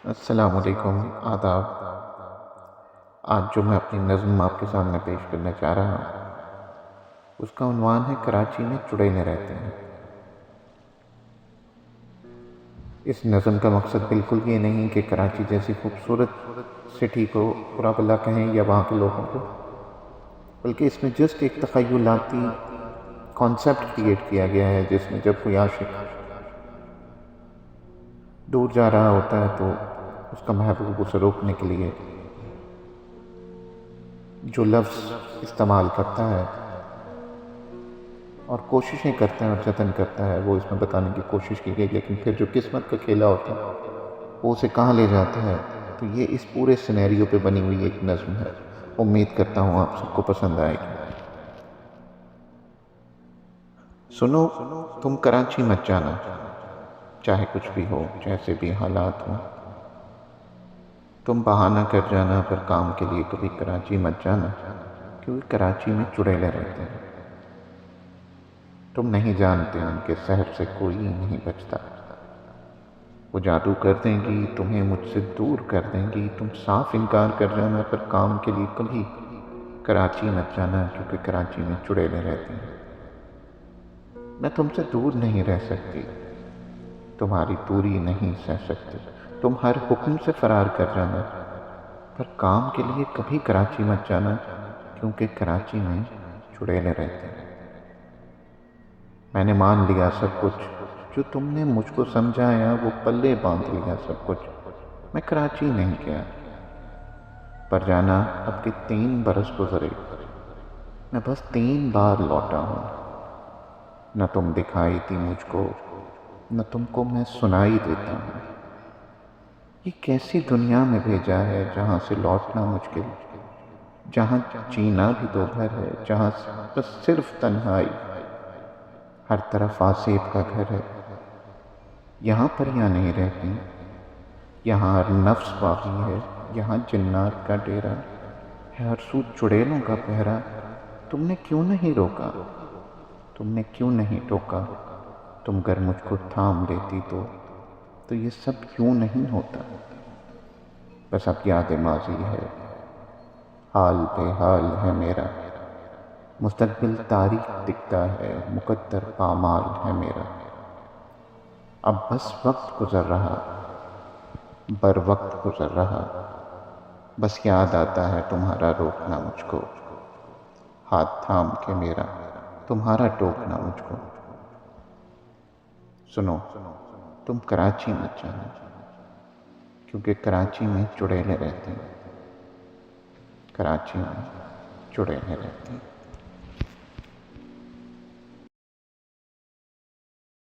السلام علیکم، آداب۔ آج جو میں اپنی نظم آپ کے سامنے پیش کرنا چاہ رہا ہوں اس کا عنوان ہے کراچی میں چڑیلیں رہتے ہیں۔ اس نظم کا مقصد بالکل یہ نہیں کہ کراچی جیسی خوبصورت سٹی کو برا بھلا کہیں یا وہاں کے لوگوں کو، بلکہ اس میں جسٹ ایک تخیلاتی کانسیپٹ کریٹ کیا گیا ہے جس میں جب کوئی عاشق دور جا رہا ہوتا ہے تو اس کا محبوب اسے روکنے کے لیے جو لفظ استعمال کرتا ہے اور کوششیں کرتا ہے اور جتن کرتا ہے وہ اس میں بتانے کی کوشش کی گئی، لیکن پھر جو قسمت کا کھیلا ہوتا ہے وہ اسے کہاں لے جاتا ہے۔ تو یہ اس پورے سینیریو پہ بنی ہوئی ایک نظم ہے، امید کرتا ہوں آپ سب کو پسند آئے گی۔ سنو، تم کراچی مت جانا، چاہے کچھ بھی ہو، جیسے بھی حالات ہوں۔ تم بہانہ کر جانا پر کام کے لیے کبھی کراچی مت جانا، کیونکہ کراچی میں چڑیلے رہتے ہیں۔ تم نہیں جانتے ان کے سحر سے کوئی نہیں بچتا، وہ جادو کر دیں گی، تمہیں مجھ سے دور کر دیں گی۔ تم صاف انکار کر جانا پر کام کے لیے کبھی کراچی مت جانا، کیونکہ کراچی میں چڑیلے رہتے ہیں۔ میں تم سے دور نہیں رہ سکتی، تمہاری دوری نہیں سہ سکتی۔ تم ہر حکم سے فرار کر جانا پر کام کے لیے کبھی کراچی مت جانا، کیونکہ کراچی میں چڑیلے رہتے ہیں۔ میں نے مان لیا سب کچھ جو تم نے مجھ کو سمجھایا، وہ پلے باندھ لیا سب کچھ، میں کراچی نہیں گیا۔ پر جانا اب کے 3 برس گزرے، میں بس 3 بار لوٹا ہوں۔ نہ تم دکھائی تھی مجھ کو، نہ تم کو میں سنائی دیتا ہوں۔ یہ کیسی دنیا میں بھیجا ہے جہاں سے لوٹنا مشکل، جہاں جینا بھی دو گھر ہے، جہاں بس صرف تنہائی، ہر طرف آسیب کا گھر ہے۔ یہاں پریاں نہیں رہتی، یہاں ہر نفس باغی ہے، یہاں جنات کا ڈیرا ہے، ہر سو چڑیلوں کا پہرا۔ تم نے کیوں نہیں روکا، تم نے کیوں نہیں ٹوکا، تم گر مجھ کو تھام لیتی تو یہ سب یوں نہیں ہوتا۔ بس اب یاد ماضی ہے، حال بے حال ہے میرا، مستقبل تاریخ دکھتا ہے، مقدر پامال ہے میرا۔ اب بس وقت گزر رہا، بر وقت گزر رہا، بس یاد آتا ہے تمہارا روکنا مجھ کو، ہاتھ تھام کے میرا تمہارا ٹوکنا مجھ کو۔ سنو، تم کراچی مت جانا، کیونکہ کراچی میں چڑیلے رہتے ہیں، کراچی میں چڑیلے رہتے ہیں۔